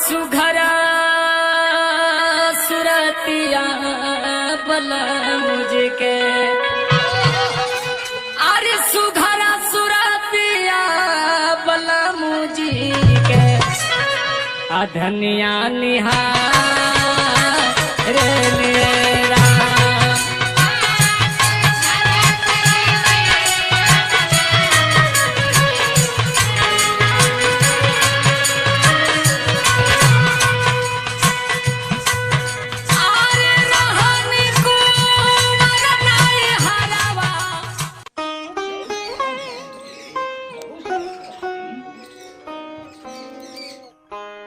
सुघरा सुरतिया बला मुझके अरे सुघरा सुरतिया बला मुझके अधनिया निहार रे मेरा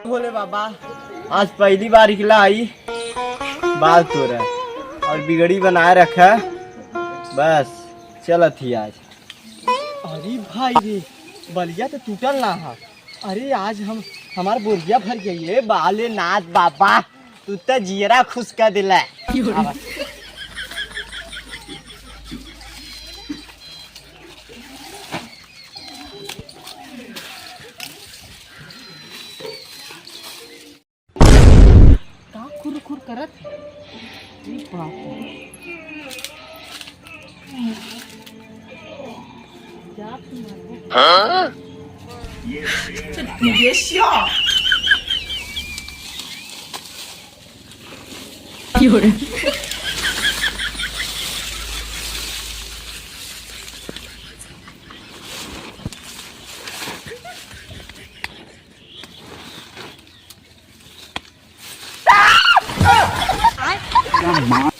बोले बाबा आज पहली बार निकला आई बाल तोड़ा और बिगड़ी बनाए रखा बस चलत ही आज। अरे भाई रे बलिया तो टूटल ना है। अरे आज हम हमार बोरिया भर गई है बाले नाथ बाबा तू तो जीरा खुश कर दिला। खुर खुर करत你别笑。有人。干嘛？